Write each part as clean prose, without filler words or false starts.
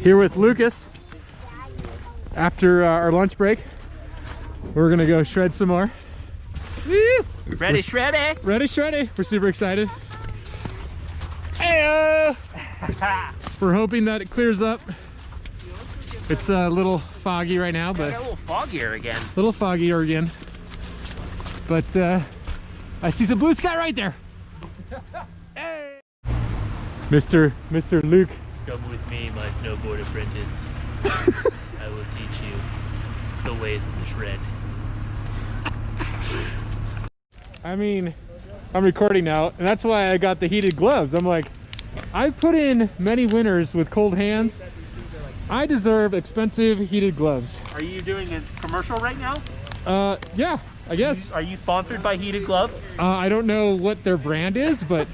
Here with Lucas. After our lunch break, we're gonna go shred some more. Woo! Ready, shreddy! Ready, shreddy! We're super excited. Hey! We're hoping that it clears up. It's a little foggy right now, but a little foggier again. A little foggier again. But I see some blue sky right there. Hey! Mr. Luke. Come with me, my snowboard apprentice. I will teach you the ways of the shred. I mean, I'm recording now, and that's why I got the heated gloves. I'm like, I put in many winters with cold hands. I deserve expensive heated gloves. Are you doing a commercial right now? Yeah, I guess. Are you sponsored by Heated Gloves? I don't know what their brand is, but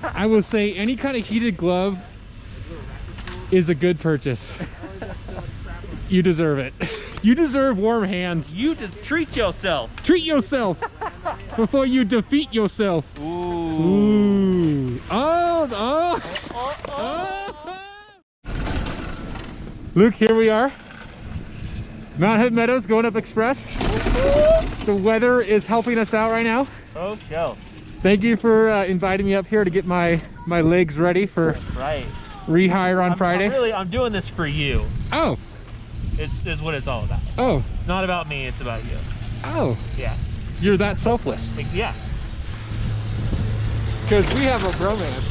I will say any kind of heated glove is a good purchase. You deserve it. You deserve warm hands. You just treat yourself. Treat yourself before you defeat yourself. Ooh. Ooh. Oh. Luke, here we are. Mount Hood Meadows, going up Express. The weather is helping us out right now. Oh, show. Thank you for inviting me up here to get my legs ready for rehire on Friday. I'm doing this for you. Oh. It's what it's all about. Oh. It's not about me, it's about you. Oh. Yeah. You're that selfless. Yeah. Because we have a bromance.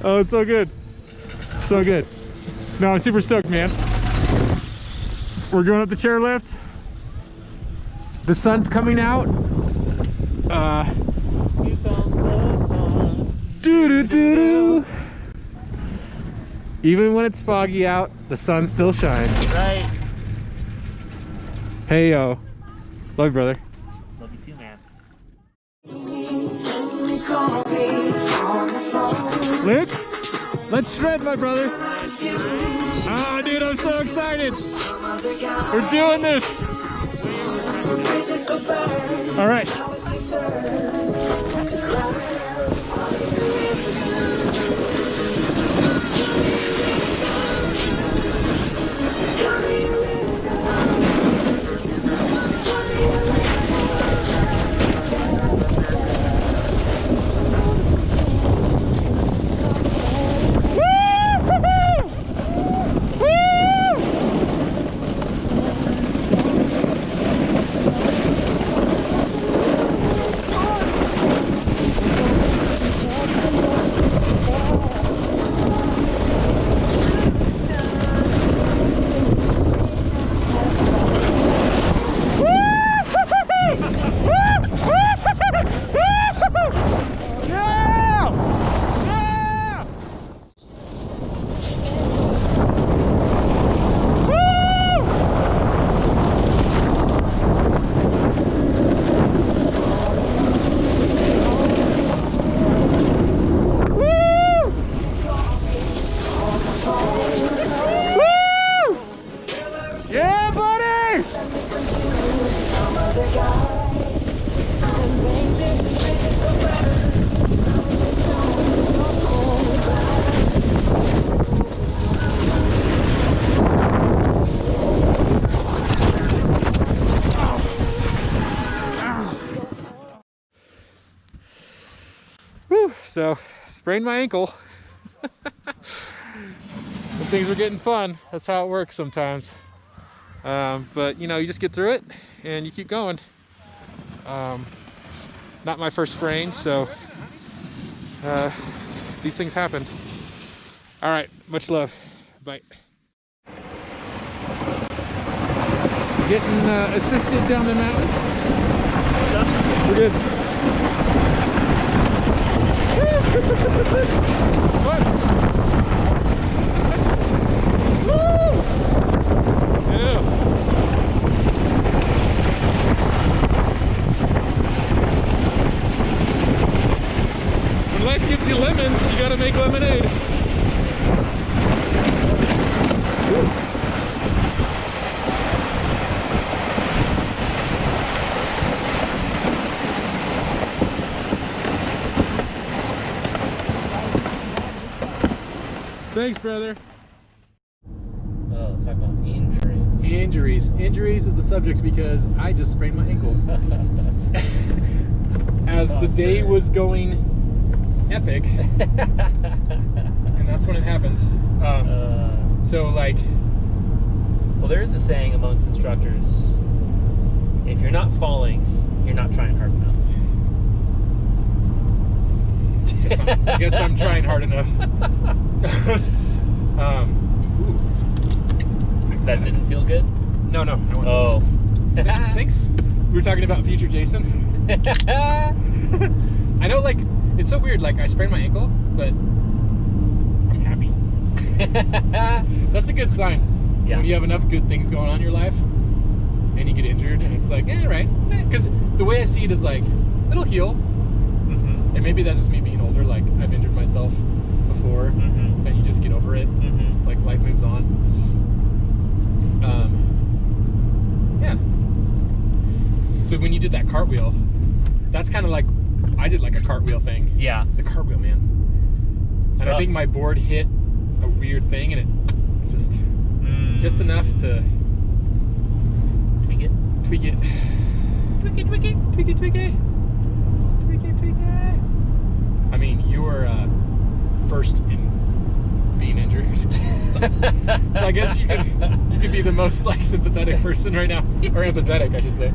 Oh, it's so good. So good. No, I'm super stoked, man. We're going up the chairlift. The sun's coming out. Doo-doo-doo-doo. Even when it's foggy out, the sun still shines. Right. Hey, yo. Love you, brother. Love you too, man. Luke, let's shred, my brother. Oh, dude, I'm so excited. We're doing this. All right. So, sprained my ankle. When things are getting fun, that's how it works sometimes. But you know, you just get through it and you keep going. Not my first sprain, so these things happen. All right, much love. Bye. Getting assisted down the mountain. We're good. What? Woo! Yeah. When life gives you lemons, you gotta make lemonade. Woo. Thanks, brother. Oh, talk about injuries. Injuries is the subject because I just sprained my ankle. As the day was going epic, and that's when it happens. So like, well, there is a saying amongst instructors: if you're not falling, you're not trying hard enough. I guess I'm trying hard enough. That didn't feel good? No. Oh. Thanks. We were talking about future Jason. I know, like, it's so weird. Like, I sprained my ankle, but I'm happy. That's a good sign. Yeah. When you have enough good things going on in your life and you get injured, and it's like, right. Because the way I see it is like, it'll heal. And maybe that's just me being older. Like, I've injured myself before, and you just get over it. Like, life moves on. Yeah. So when you did that cartwheel, that's kind of like, I did like a cartwheel thing. Yeah. The cartwheel, man. It's and rough. I think my board hit a weird thing, and it just enough to tweak it. Tweak it. I mean, you were first in being injured, so I guess you could be the most like sympathetic person right now, or empathetic, I should say.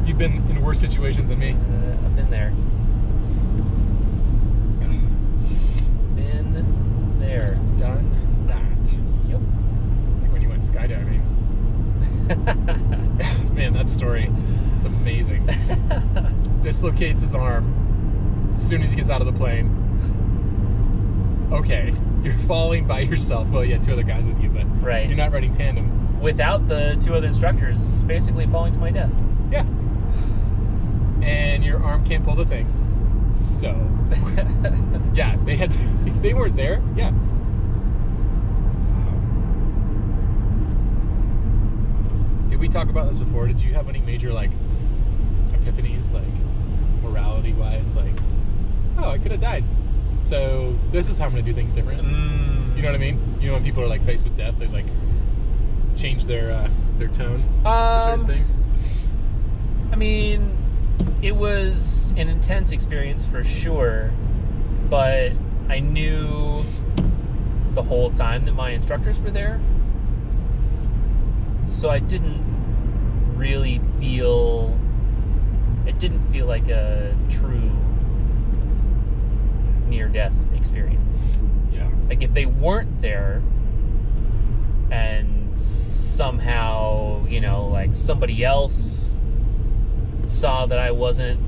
You've been in worse situations than me. I've been there. Been there. Done that. Yep. Like when you went skydiving. Man, that story is amazing. Dislocates his arm as soon as he gets out of the plane. Okay, you're falling by yourself. Well, yeah, 2 other guys with you, but Right. you're not riding tandem. Without the 2 other instructors, basically falling to my death. Yeah. And your arm can't pull the thing. So, yeah, they had to, if they weren't there, yeah. Did we talk about this before? Did you have any major, like, epiphanies, like, morality-wise? Like, oh, I could have died. So, this is how I'm going to do things different. You know what I mean? You know when people are, like, faced with death, they, like, change their tone for certain things? I mean, it was an intense experience for sure, but I knew the whole time that my instructors were there, so I didn't really feel, it didn't feel like a true near-death experience. Yeah. Like, if they weren't there and somehow, you know, like somebody else saw that I wasn't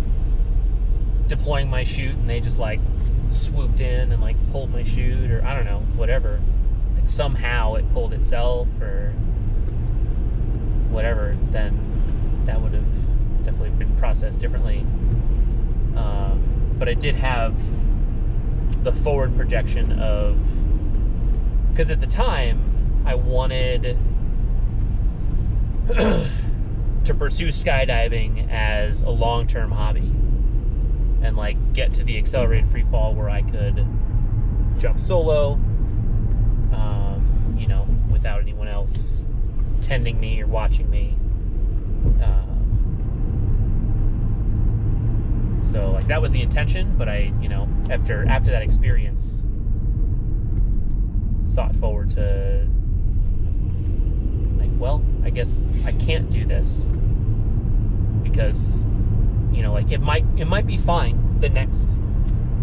deploying my chute and they just like swooped in and like pulled my chute, or I don't know, whatever, like somehow it pulled itself or whatever, then that would have definitely been processed differently. But I did have the forward projection of, because at the time I wanted to pursue skydiving as a long-term hobby and like get to the accelerated free fall where I could jump solo, you know, without anyone else tending me or watching me. So like that was the intention, but I, you know, after that experience, thought forward to like, well, I guess I can't do this because, you know, like it might be fine the next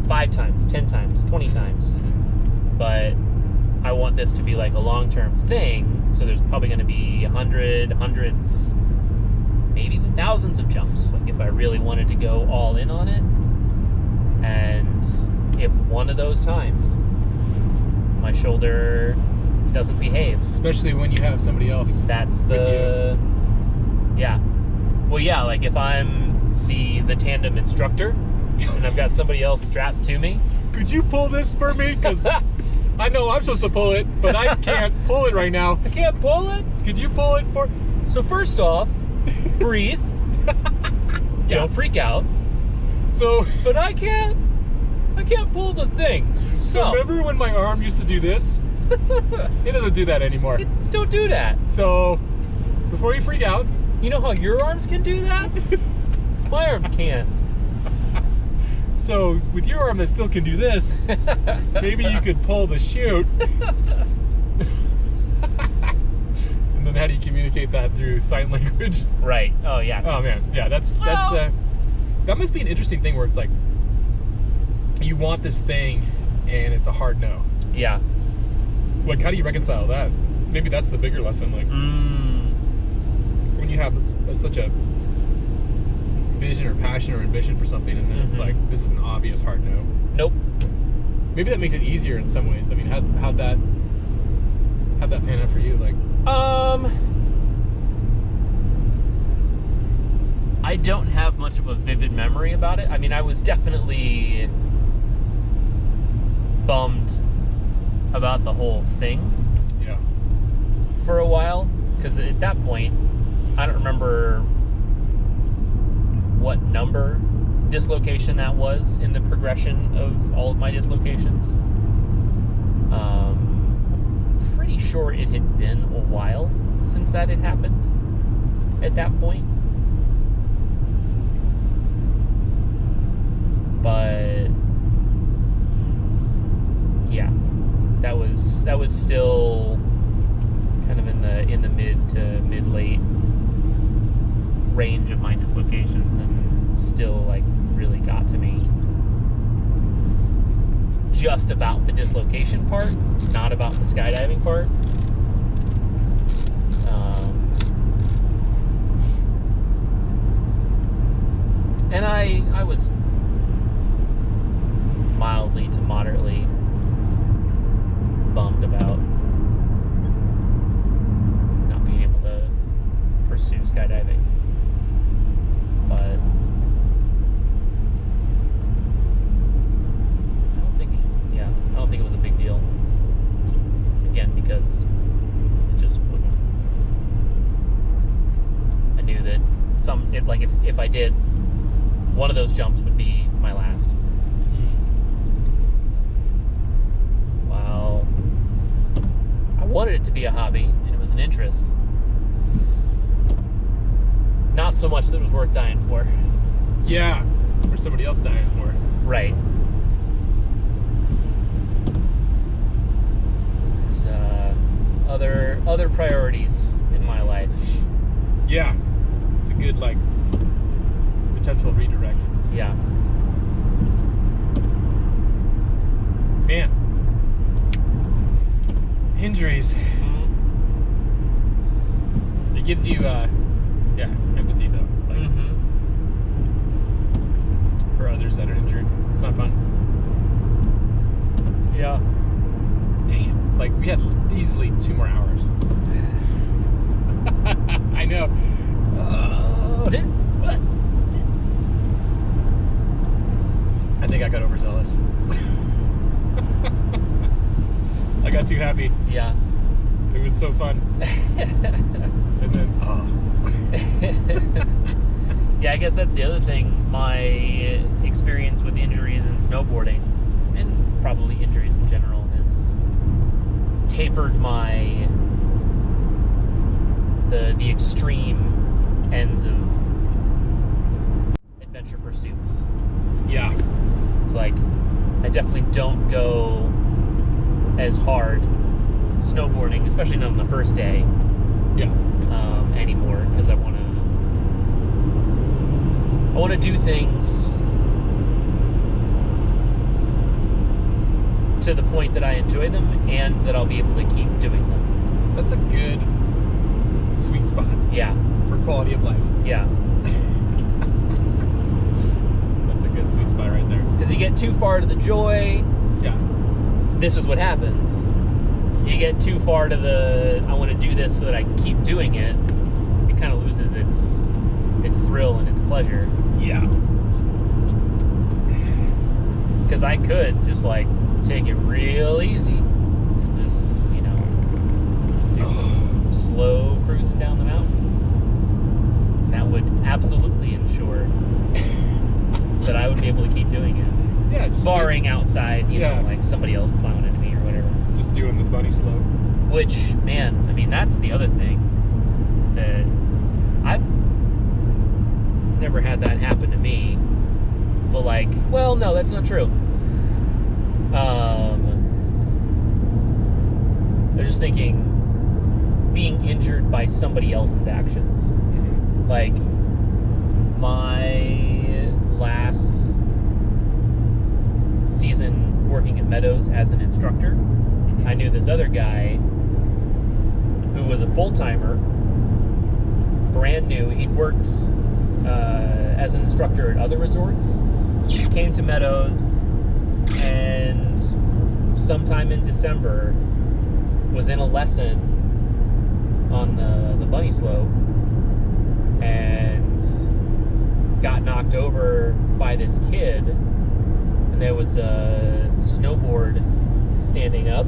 5 times, 10 times, 20 times, but I want this to be like a long-term thing. So there's probably going to be hundreds, maybe even thousands of jumps. Like if I really wanted to go all in on it, and if one of those times my shoulder doesn't behave, Especially when you have somebody else. that's the, yeah. Well, yeah, like if I'm the tandem instructor and I've got somebody else strapped to me. Could you pull this for me? Because I know I'm supposed to pull it, but I can't pull it right now. I can't pull it. Could you pull it for? So first off, breathe. Yeah. Don't freak out. So But I can't I can't pull the thing. So remember when my arm used to do this? It doesn't do that anymore. Don't do that. So before you freak out, You know how your arms can do that? My arms can't. so with your arm that still can do this, maybe you could pull the chute. And then how do you communicate that through sign language? Right. Oh yeah. Oh man, yeah, that must be an interesting thing where it's like you want this thing and it's a hard no. Yeah. Like, how do you reconcile that? Maybe that's the bigger lesson. Like, when you have such a vision or passion or ambition for something, and then it's like, this is an obvious hard no. Nope. Maybe that makes it easier in some ways. I mean, how'd that pan out for you? Like, I don't have much of a vivid memory about it. I mean, I was definitely bummed about the whole thing yeah, for a while, because at that point, I don't remember what number dislocation that was in the progression of all of my dislocations. Pretty sure it had been a while since that had happened at that point. But yeah, that was still kind of in the mid to mid-late range of my dislocations, and still like really got to me. Just about the dislocation part, not about the skydiving part. And I was mildly to moderately bummed about not being able to pursue skydiving. But I don't think it was a big deal. Again, because it just wouldn't. I knew that if I did, one of those jumps would be my last. Well, I wanted it to be a hobby, and it was an interest. Not so much that it was worth dying for. yeah, or somebody else dying for it. Right. There's other priorities in my life. Yeah, it's a good like potential redirect. Yeah. Man, injuries. It gives you empathy though. Like, for others that are injured, it's not fun. Yeah. Damn, like we had easily 2 more hours. I know. I think I got overzealous. I got too happy. Yeah. It was so fun. And then, Yeah, I guess that's the other thing. My experience with injuries in snowboarding, and probably injuries in general, has tapered the extreme ends of adventure pursuits. yeah. It's like I definitely don't go as hard snowboarding, especially not on the first day, Yeah. anymore, because I want to do things to the point that I enjoy them and that I'll be able to keep doing them. That's a good sweet spot Yeah, for quality of life. yeah. That's a good sweet spot right there. Because you get too far to the joy, Yeah. this is what happens. You get too far to the I want to do this so that I can keep doing it, it kind of loses its thrill and its pleasure. Yeah. Because I could just like take it real easy, just do some slow cruising down the mountain. That would absolutely ensure that I would be able to keep doing it. Yeah, just barring outside, you Yeah. know, like somebody else plowing into me or whatever. just doing the bunny slope. Which, man, I mean, that's the other thing that I've never had that happen to me. But like, well, no, that's not true. I was just thinking, being injured by somebody else's actions. Like, my last season working at Meadows as an instructor, I knew this other guy who was a full-timer, brand new. He'd worked as an instructor at other resorts. He came to Meadows, and sometime in December was in a lesson on the bunny slope and got knocked over by this kid, and there was a snowboard standing up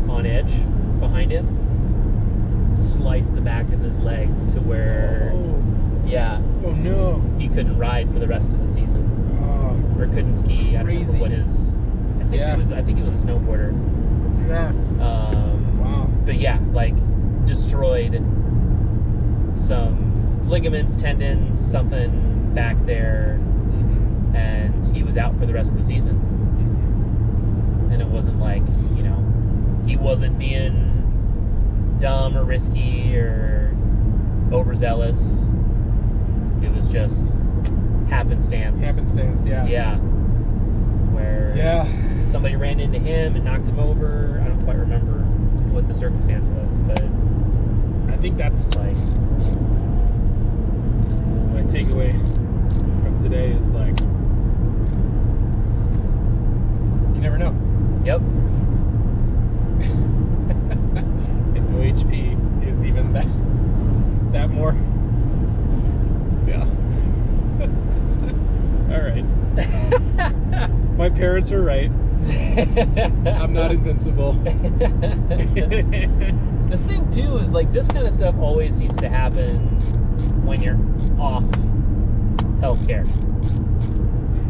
on edge behind him, sliced the back of his leg to where yeah, Oh no. he couldn't ride for the rest of the season, Oh, or couldn't ski. I don't Crazy. remember what his. I think he was a snowboarder. yeah. Wow. But yeah, like destroyed some ligaments, tendons, something back there, and he was out for the rest of the season. And it wasn't like, you know, he wasn't being dumb or risky or overzealous. It was just happenstance. Happenstance, yeah. Yeah. Where Yeah. somebody ran into him and knocked him over. I don't quite remember what the circumstance was, but I think that's like, my takeaway from today is like, you never know. yep. And OHP is even that more. Yeah. All right. My parents are right. I'm not invincible. The thing too is like this kind of stuff always seems to happen when you're off healthcare,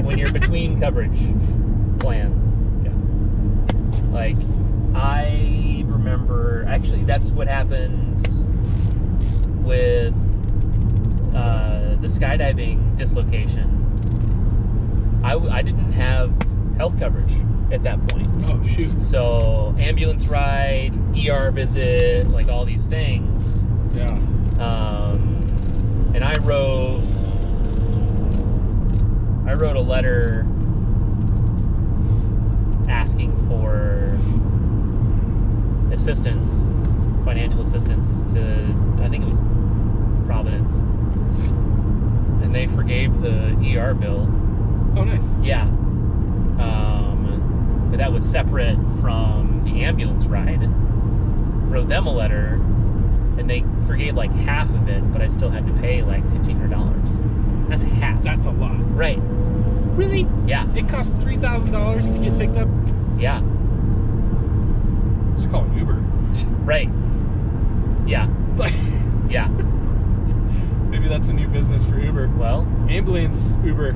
when you're between coverage plans. Yeah. Like, I remember, actually that's what happened with the skydiving dislocation. I didn't have health coverage at that point. Oh shoot. So ambulance ride, ER visit, like all these things. Yeah. And I wrote a letter asking for assistance, financial assistance to, I think it was Providence, and they forgave the ER bill. Oh nice. Yeah. But that was separate from the ambulance ride. Wrote them a letter, and they forgave like half of it, but I still had to pay like $1,500. That's half. That's a lot. Right. Really? Yeah. It costs $3,000 to get picked up. Yeah. Just call an Uber. Right. Yeah. Yeah. Maybe that's a new business for Uber. Well, Ambulance Uber.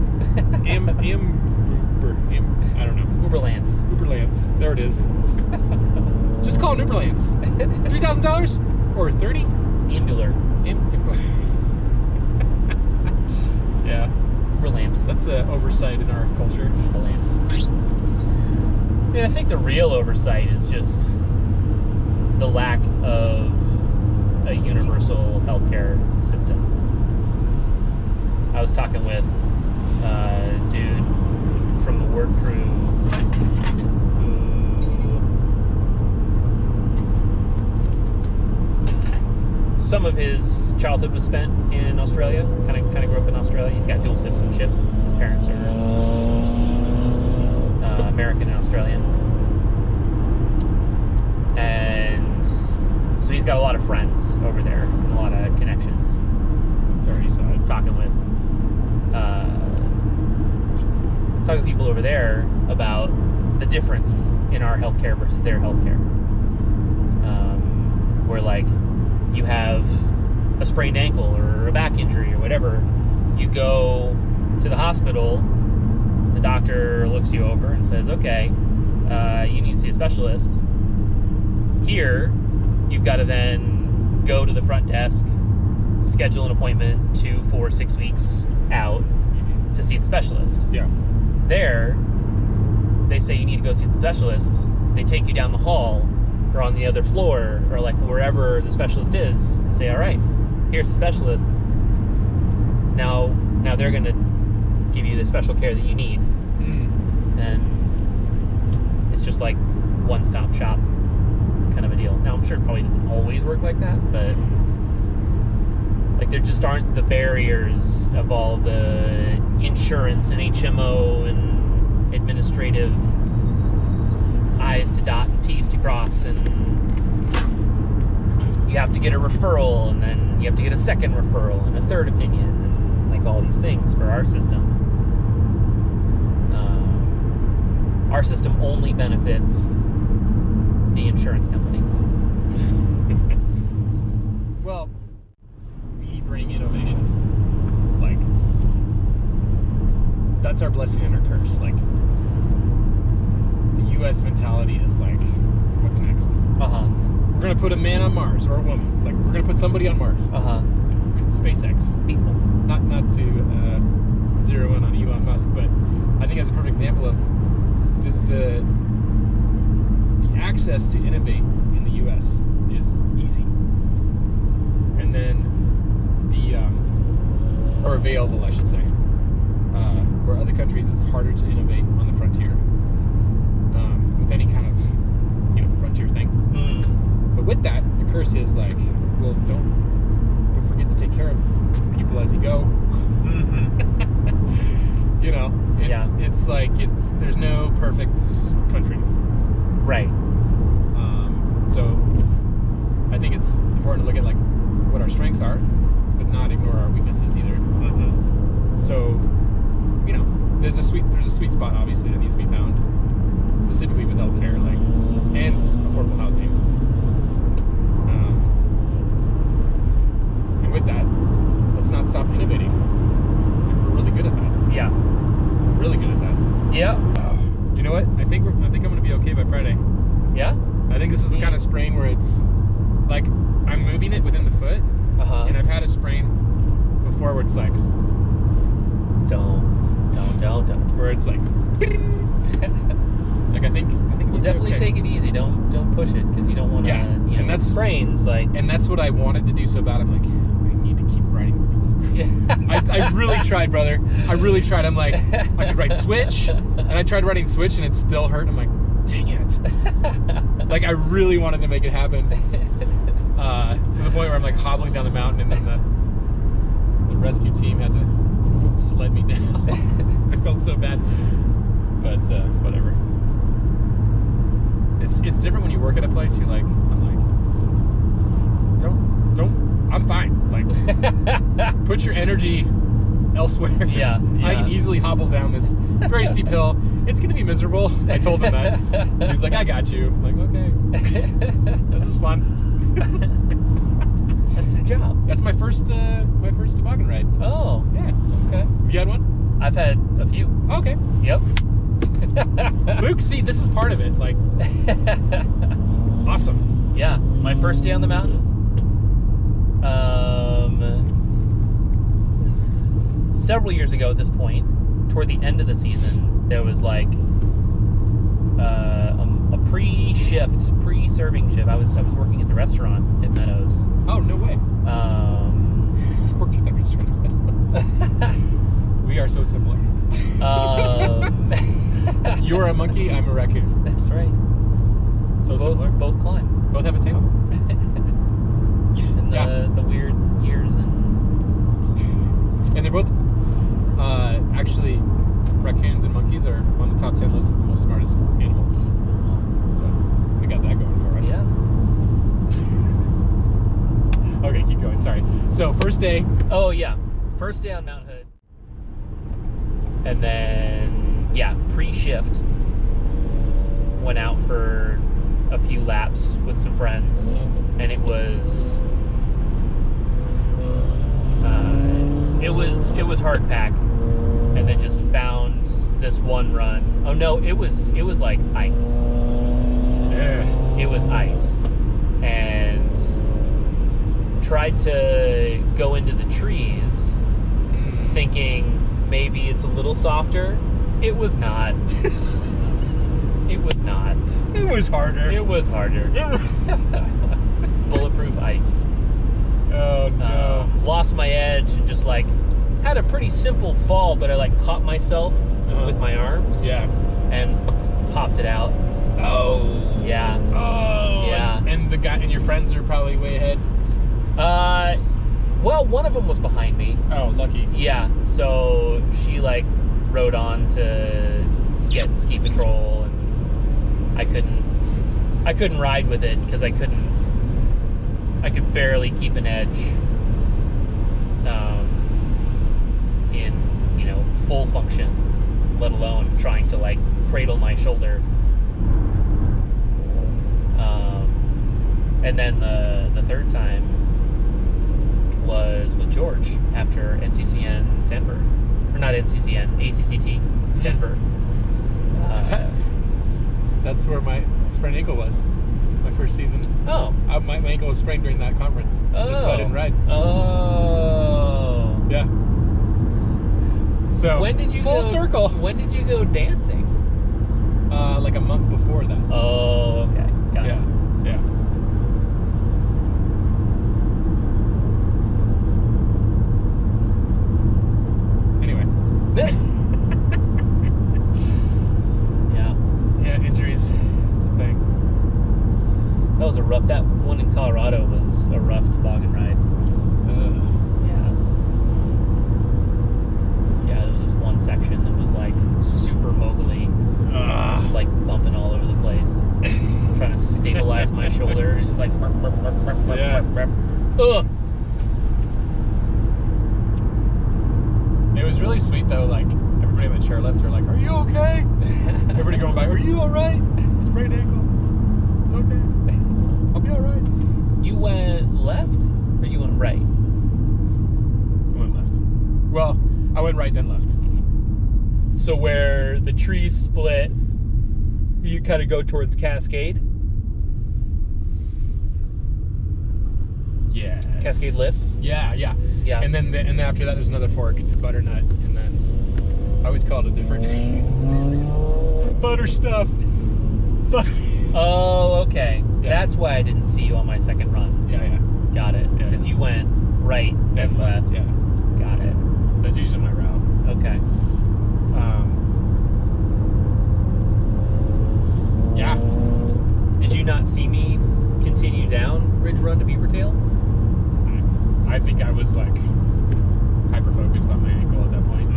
I don't know. Uberlance. Uberlance. There it is. Just call an Uberlance. $3,000 or 30? Ambular. Yeah, Uberlamps. that's an oversight in our culture. Uberlamps. I mean, I think the real oversight is just the lack of a universal healthcare system. I was talking with a dude from the work crew who some of his childhood was spent in Australia. Kind of grew up in Australia. He's got dual citizenship. His parents are American and Australian, and so he's got a lot of friends over there and a lot of connections. Sorry, you saw it. Talking with people over there about the difference in our healthcare versus their healthcare. Where like you have a sprained ankle or a back injury or whatever, you go to the hospital, the doctor looks you over and says, okay, you need to see a specialist. Here, you've got to then go to the front desk, schedule an appointment 2, 4, 6 weeks out to see the specialist. Yeah. There, they say you need to go see the specialist. They take you down the hall or on the other floor or like wherever the specialist is and say, all right, here's the specialist. Now they're going to give you the special care that you need. And it's just like one-stop shop kind of a deal. Now, I'm sure it probably doesn't always work like that, but like there just aren't the barriers of all the insurance and HMO and administrative I's to dot and T's to cross, and you have to get a referral, and then you have to get a second referral and a third opinion, and like all these things for our system. Our system only benefits the insurance companies. Well, we bring innovation. Like, that's our blessing and our curse. Like, the U.S. mentality is like, what's next? We're gonna put a man on Mars, or a woman. Like, we're gonna put somebody on Mars. SpaceX. People. Not to zero in on Elon Musk, but I think that's a perfect example of the access to innovate in the U.S. is easy, and then or available, I should say. Where other countries, it's harder to innovate on the frontier with any kind of frontier thing. But with that, the curse is like, well, don't forget to take care of people as you go. It's like there's no perfect country. Right. So I think it's important to look at like what our strengths are, but not ignore our weaknesses either. So, there's a sweet spot obviously that needs to be found, specifically with healthcare, like, and affordable housing. And with that, let's not stop innovating. We're really good at that. Yeah. We're really good at that. Yeah. You know what? I think I'm gonna be okay by Friday. Yeah. I think this is the kind of sprain where it's like I'm moving it within the foot, and I've had a sprain before where it's like, don't. where it's like, like I think Well, definitely take it easy. Don't push it, because you don't want to. Yeah, and that's sprains like. And that's what I wanted to do so bad. I'm like, I need to keep writing with Luke. Yeah. I really tried, brother. I really tried. I'm like, I could write Switch, and I tried writing Switch, and it still hurt. I'm like, dang it. Like, I really wanted to make it happen. To the point where I'm like hobbling down the mountain, and then the rescue team had to sled me down. I felt so bad, but whatever. It's different when you work at a place. I'm like, I'm fine. Like, put your energy elsewhere. Yeah. I can easily hobble down this very steep hill. It's gonna be miserable. I told him that. He's like, I got you. I'm like, okay. This is fun. That's their job. That's my first toboggan ride. Oh. Yeah. Okay. Have you had one? I've had a few. Okay. Yep. Luke, see, this is part of it. Like, awesome. Yeah. My first day on the mountain. Several years ago at this point, toward the end of the season, there was like a pre-serving shift. I was working at the restaurant at Meadows. Oh, no way. Worked at the restaurant at Meadows. We are so similar. You are a monkey, I'm a raccoon. That's right. So similar. Both climb. Both have a tail. And the weird ears and they're both actually, raccoons and monkeys are on the top 10 list of the most smartest animals. So we got that going for us. Yeah. Okay, keep going. Sorry. So first day. Oh yeah, first day on Mount Hood, and then pre-shift went out for a few laps with some friends, and it was hard pack, and then just found this one run. Oh no, it was like ice. Yeah. It was ice, and tried to go into the trees, thinking maybe it's a little softer. It was not. It was not. It was harder. It was harder. Bulletproof ice. Oh no. Lost my edge and just like had a pretty simple fall, but I like caught myself with my arms. Yeah. And popped it out. Oh. Yeah. Oh. Yeah. And the guy and your friends are probably way ahead. Well, one of them was behind me. Oh, lucky. Yeah. So she like rode on to get ski patrol, and I couldn't ride with it because I could barely keep an edge in, you know, full function, let alone trying to like cradle my shoulder. And then the third time was with George after NCCN Denver, or not NCCN, ACCT Denver. That's where my sprained ankle was. My first season. Oh. My ankle was sprained during that conference. That's why I didn't ride. Oh. Yeah. So When did you full go, circle? When did you go dancing? Like a month before that. Oh, okay. Got Yeah. it. Yeah. Anyway. Yeah. Yeah, injuries. It's a thing. That was a rough. That one in Colorado was a rough toboggan ride. Yeah. Yeah, there was this one section that was like super moguly, just like bumping all over the place, trying to stabilize my shoulder. It's just like, Yeah. ugh. It was really sweet though. Like everybody on the chairlift are like, "Are you okay?" Everybody going by, "Are you all right? Sprained ankle. It's okay. I'll be all right." You went left or you went right? I went left. Well, I went right then left. So where the trees split, you kind of go towards Cascade. Yeah. Cascade Lift? Yeah, yeah. Yeah. And then and after that, there's another fork to Butternut, and then I always call it a different butter stuff. Oh, okay. Yeah. That's why I didn't see you on my second run. Yeah, yeah. Got it. Yeah. Because you went right, then left. Yeah. Got it. That's usually my route. Okay. Yeah. Did you not see me continue down Ridge Run to Beaver Tail? I think I was like hyper focused on my ankle at that point.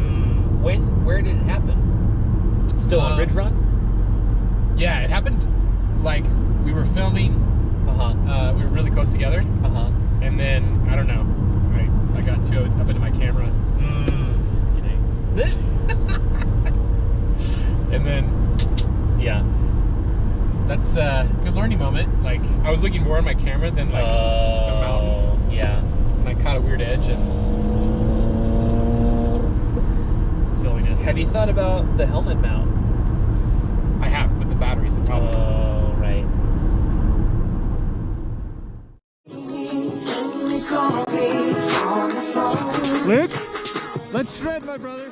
Where did it happen? Still on Ridge Run? Yeah, it happened like we were filming. We were really close together, and then I don't know. I got too up into my camera. And then Yeah. that's a good learning moment. Like I was looking more on my camera than like the mountain. Yeah. And I caught a weird edge and silliness. Have you thought about the helmet mount? I have, but the battery's the problem. Oh, right. Luke, let's shred, my brother.